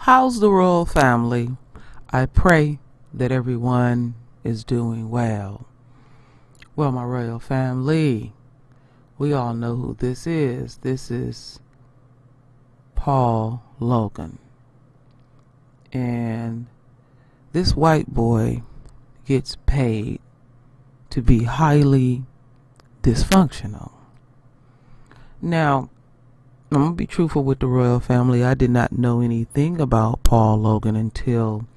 How's the royal family? I pray that everyone is doing well. Well, my royal family, we all know who this is. This is Paul Logan. And this white boy gets paid to be highly dysfunctional. Now, I'm going to be truthful with the royal family. I did not know anything about Paul Logan until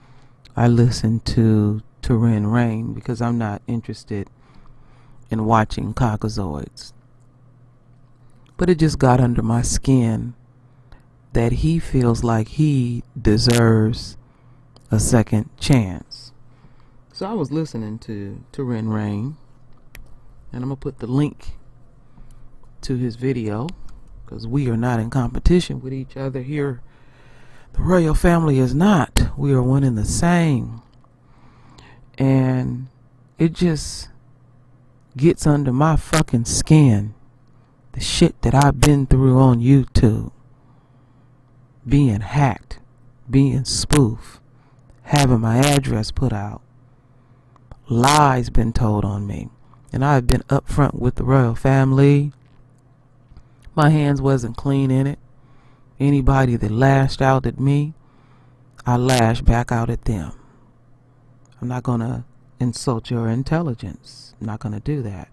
I listened to Rain because I'm not interested in watching cockazoids. But it just got under my skin that he feels like he deserves a second chance. So I was listening to Rain, and I'm going to put the link to his video, because we are not in competition with each other here. The royal family is not. We are one and the same. And it just gets under my fucking skin. The shit that I've been through on YouTube. Being hacked. Being spoofed. Having my address put out. Lies been told on me. And I've been upfront with the royal family. My hands wasn't clean in it. Anybody that lashed out at me, I lashed back out at them. I'm not going to insult your intelligence. I'm not going to do that.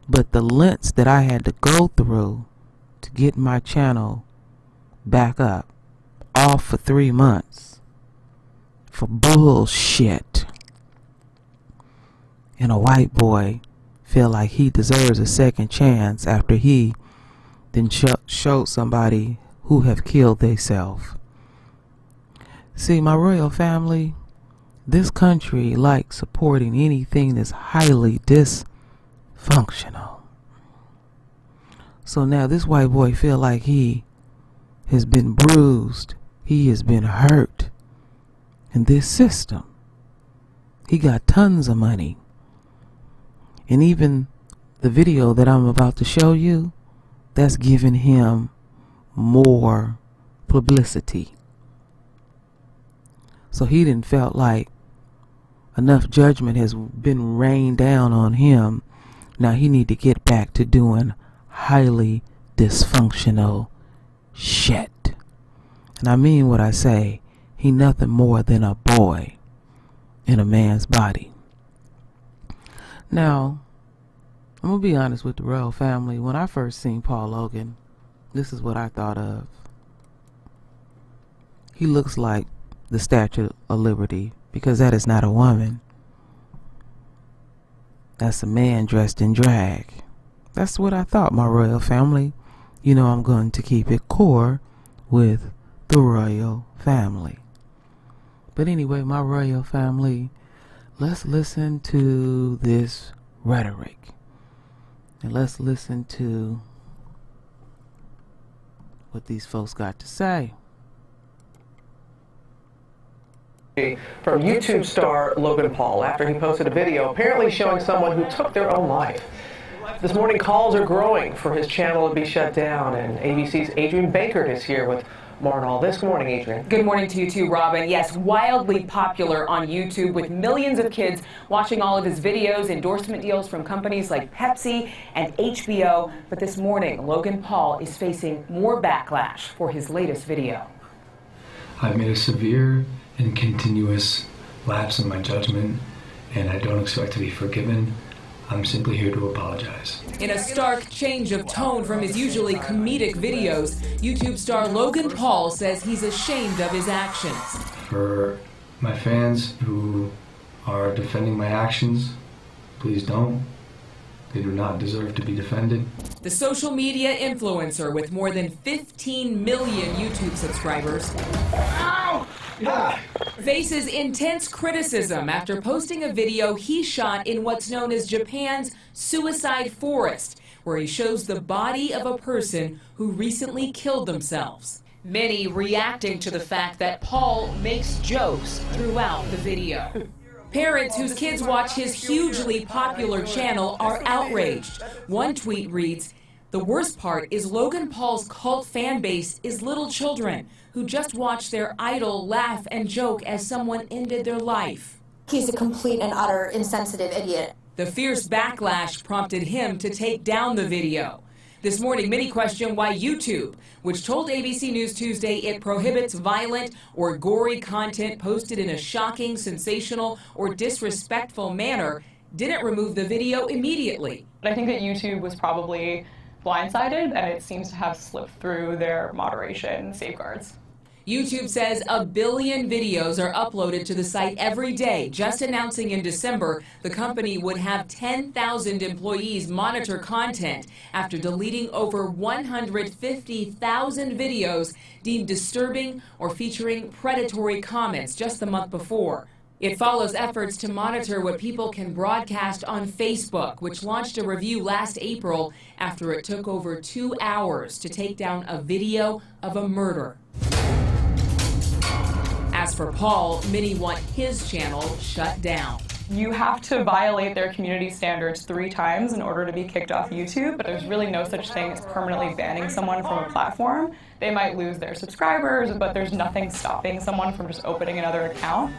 But the lengths that I had to go through to get my channel back up, off for 3 months, for bullshit, and a white boy feel like he deserves a second chance after he then showed somebody who have killed theyself. See, my royal family, this country likes supporting anything that's highly dysfunctional. So now this white boy feel like he has been bruised, he has been hurt in this system. He got tons of money. And even the video that I'm about to show you, that's giving him more publicity. So he didn't felt like enough judgment has been rained down on him. Now he need to get back to doing highly dysfunctional shit. And I mean what I say. He nothing more than a boy in a man's body. Now, I'm going to be honest with the royal family. When I first seen Paul Logan, this is what I thought of. He looks like the Statue of Liberty, because that is not a woman. That's a man dressed in drag. That's what I thought, my royal family. You know I'm going to keep it core with the royal family. But anyway, my royal family, let's listen to this rhetoric. And let's listen to what these folks got to say. From YouTube star Logan Paul after he posted a video apparently showing someone who took their own life. This morning, calls are growing for his channel to be shut down, and ABC's Adrian Baker is here with more on all this. Good morning, Adrian. Good morning to you too, Robin. Yes, wildly popular on YouTube with millions of kids watching all of his videos, endorsement deals from companies like Pepsi and HBO. But this morning, Logan Paul is facing more backlash for his latest video. I've made a severe and continuous lapse in my judgment, and I don't expect to be forgiven. I'm simply here to apologize. In a stark change of tone from his usually comedic videos, YouTube star Logan Paul says he's ashamed of his actions. For my fans who are defending my actions, please don't. They do not deserve to be defended. The social media influencer with more than 15 million YouTube subscribers faces intense criticism after posting a video he shot in what's known as Japan's suicide forest, where he shows the body of a person who recently killed themselves. Many reacting to the fact that Paul makes jokes throughout the video. Parents whose kids watch his hugely popular channel are outraged. One tweet reads, The worst part is Logan Paul's cult fan base is little children who just watch their idol laugh and joke as someone ended their life. He's a complete and utter insensitive idiot. The fierce backlash prompted him to take down the video. This morning, many question why YouTube, which told ABC News Tuesday it prohibits violent or gory content posted in a shocking, sensational, or disrespectful manner, didn't remove the video immediately. I think that YouTube was probably blindsided, and it seems to have slipped through their moderation safeguards. YouTube says 1 billion videos are uploaded to the site every day, just announcing in December the company would have 10,000 employees monitor content after deleting over 150,000 videos deemed disturbing or featuring predatory comments just the month before. It follows efforts to monitor what people can broadcast on Facebook, which launched a review last April after it took over 2 hours to take down a video of a murder. As for Paul, many want his channel shut down. You have to violate their community standards 3 times in order to be kicked off YouTube, but there's really no such thing as permanently banning someone from a platform. They might lose their subscribers, but there's nothing stopping someone from just opening another account.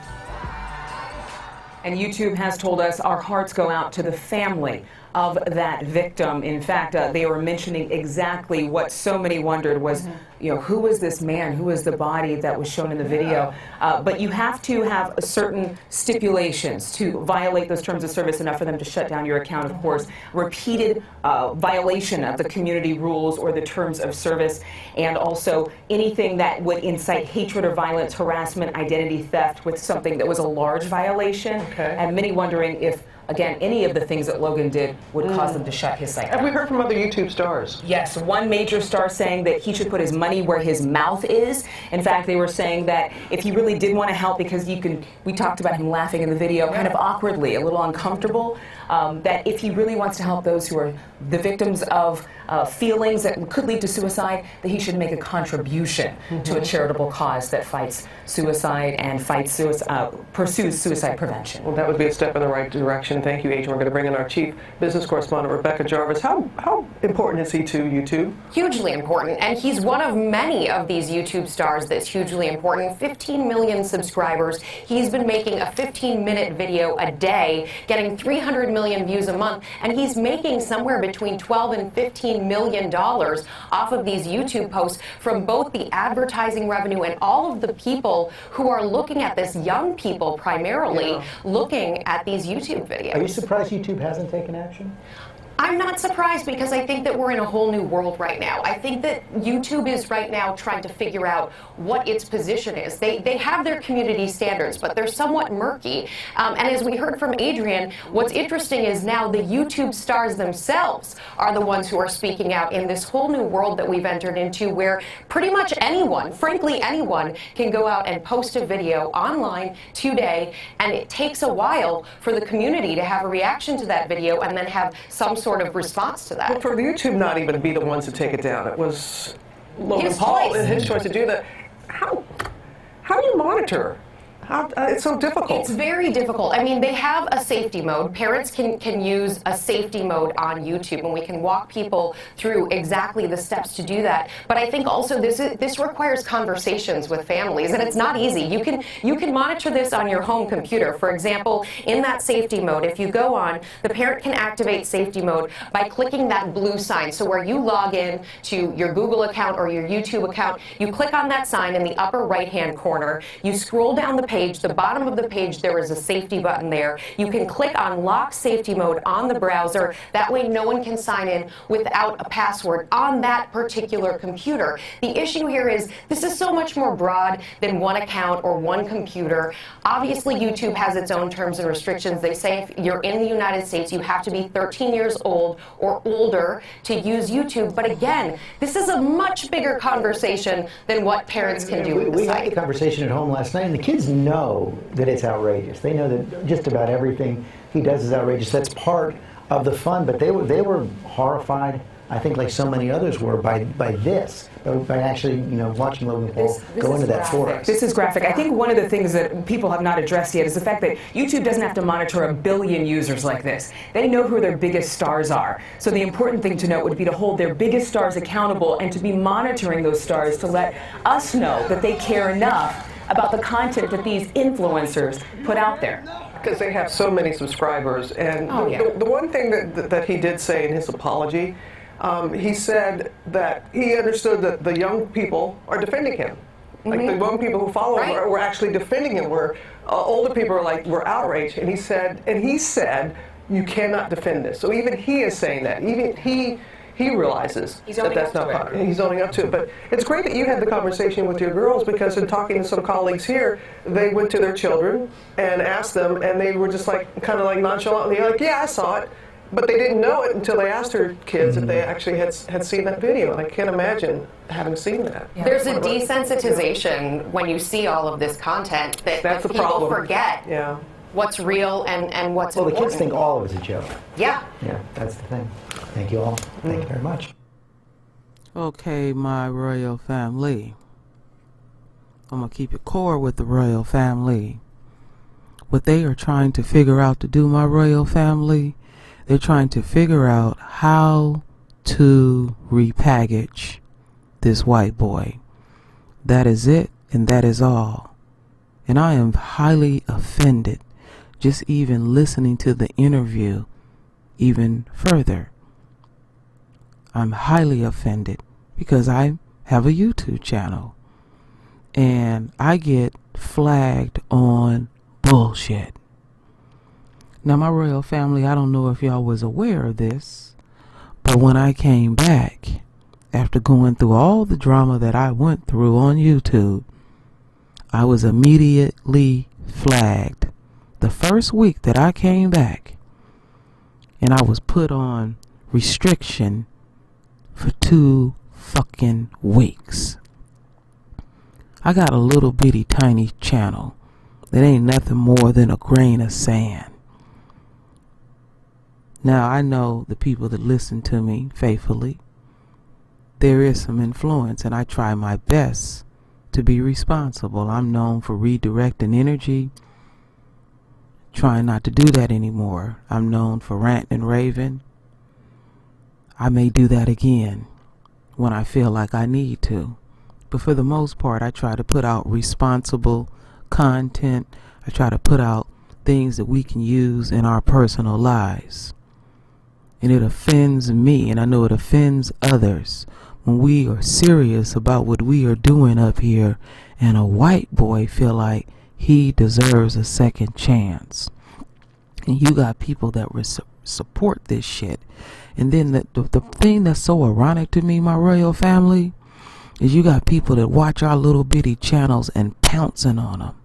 And YouTube has told us our hearts go out to the family of that victim. In fact, they were mentioning exactly what so many wondered was, who was this man? Who was the body that was shown in the video? But you have to have certain stipulations to violate those terms of service enough for them to shut down your account, of course. Repeated violation of the community rules or the terms of service, and also anything that would incite hatred or violence, harassment, identity theft with something that was a large violation. Okay. And many wondering if, again, any of the things that Logan did would cause them to shut his site down. Have we heard from other YouTube stars? Yes, one major star saying that he should put his money where his mouth is. In fact, they were saying that if he really did want to help, because we talked about him laughing in the video kind of awkwardly, a little uncomfortable, that if he really wants to help those who are the victims of feelings that could lead to suicide, that he should make a contribution to a charitable cause that fights suicide and pursues suicide prevention. Well, that would be a step in the right direction. Thank you, Agent. We're going to bring in our chief business correspondent, Rebecca Jarvis. How important is he to YouTube? Hugely important, and he's one of many of these YouTube stars that's hugely important. 15 million subscribers. He's been making a 15-minute video a day, getting 300 million views a month, and he's making somewhere between $12 and $15 million off of these YouTube posts from both the advertising revenue and all of the people who are looking at this, young people primarily, looking at these YouTube videos. Are you surprised YouTube hasn't taken action? I'm not surprised, because I think that we're in a whole new world right now. I think that YouTube is right now trying to figure out what its position is. They have their community standards, but they're somewhat murky. And as we heard from Adrian, what's interesting is now the YouTube stars themselves are the ones who are speaking out in this whole new world that we've entered into, where pretty much anyone, frankly anyone, can go out and post a video online today, and it takes a while for the community to have a reaction to that video and then have some sort of response to that. But for YouTube not even to be the ones to take it down, it was Logan Paul and his choice to do that. How do you monitor? It's so difficult. It's very difficult. I mean, they have a safety mode. Parents can use a safety mode on YouTube, and we can walk people through exactly the steps to do that. But I think also this requires conversations with families, and it's not easy. You can monitor this on your home computer. For example, in that safety mode, if you go on, the parent can activate safety mode by clicking that blue sign. So where you log in to your Google account or your YouTube account, you click on that sign in the upper right-hand corner. You scroll down the page. The bottom of the page, there is a safety button there. You can click on lock safety mode on the browser. That way no one can sign in without a password on that particular computer. The issue here is this is so much more broad than one account or one computer. Obviously, YouTube has its own terms and restrictions. They say if you're in the United States, you have to be 13 years old or older to use YouTube. But again, this is a much bigger conversation than what parents can do with the site. We had a conversation at home last night, and the kids know that it's outrageous. They know that just about everything he does is outrageous. That's part of the fun, but they were horrified I think like so many others were by this, by actually, you know, watching Logan Paul go into that forest. This is graphic. I think one of the things that people have not addressed yet is the fact that YouTube doesn't have to monitor a billion users like this. They know who their biggest stars are. So the important thing to note would be to hold their biggest stars accountable and to be monitoring those stars to let us know that they care enough about the content that these influencers put out there. Because they have so many subscribers. And the one thing that he did say in his apology, he said that he understood that the young people are defending him. Like the young people who follow him were actually defending him, where older people are like, we're outraged. And he said, you cannot defend this. So even he is saying that. Even he realizes that that's not, he's owning up to it. But it's great that you had the conversation with your girls, because in talking to some colleagues here, they went to their children and asked them, and they were just like, kind of like nonchalantly like, yeah, I saw it. But they didn't know it until they asked their kids if they actually had seen that video. And I can't imagine having seen that. Yeah. There's a desensitization when you see all of this content that people forget what's real and what's important. Well, the kids think all of it's a joke. Yeah. Yeah, that's the thing. Thank you all. Thank you very much. Okay, my royal family. I'm going to keep it core with the royal family. What they are trying to figure out to do, my royal family, they're trying to figure out how to repackage this white boy. That is it, and that is all. And I am highly offended just even listening to the interview even further. I'm highly offended because I have a YouTube channel and I get flagged on bullshit. Now, my royal family, I don't know if y'all was aware of this, but when I came back after going through all the drama that I went through on YouTube, I was immediately flagged the first week that I came back, and I was put on restriction for 2 fucking weeks. I got a little bitty tiny channel that ain't nothing more than a grain of sand. Now, I know the people that listen to me faithfully, there is some influence, and I try my best to be responsible. I'm known for redirecting energy, trying not to do that anymore. I'm known for ranting and raving. I may do that again when I feel like I need to. But for the most part, I try to put out responsible content. I try to put out things that we can use in our personal lives. And it offends me, and I know it offends others, when we are serious about what we are doing up here and a white boy feel like he deserves a second chance. And you got people that support this shit. And then the thing that's so ironic to me, my royal family, is you got people that watch our little bitty channels and pouncing on them.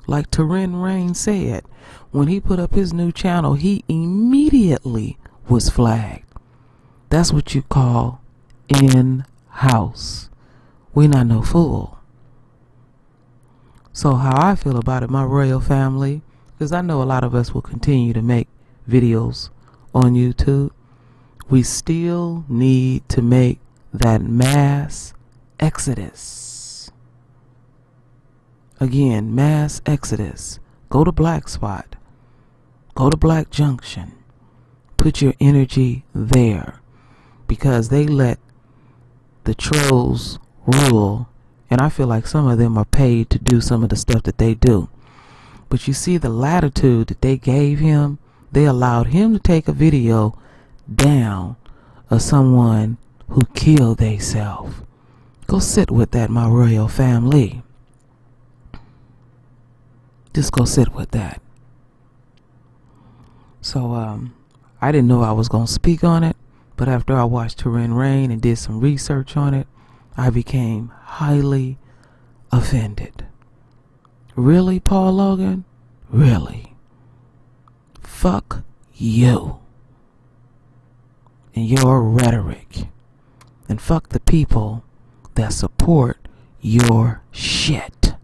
Like Terrin Rain said, when he put up his new channel, he immediately was flagged. That's what you call in-house. We not no fool. So how I feel about it, my royal family, because I know a lot of us will continue to make videos on YouTube, we still need to make that mass exodus. Again, mass exodus. Go to Black Spot. Go to Black Junction. Put your energy there, because they let the trolls rule, and I feel like some of them are paid to do some of the stuff that they do. But you see the latitude that they gave him. They allowed him to take a video down of someone who killed theyself. Go sit with that, my royal family. Just go sit with that. So, I didn't know I was going to speak on it, but after I watched Terrin Rain and did some research on it, I became highly offended. Really, Paul Logan? Really? Fuck you and your rhetoric, and fuck the people that support your shit.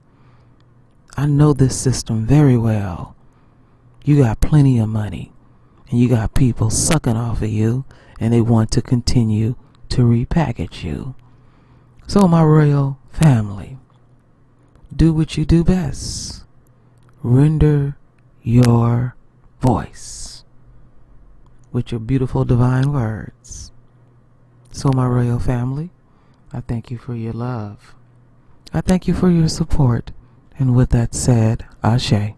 I know this system very well. You got plenty of money, and you got people sucking off of you and they want to continue to repackage you. So my royal family, do what you do best. Render your voice with your beautiful divine words. So my royal family, I thank you for your love. I thank you for your support. And with that said, Ashe.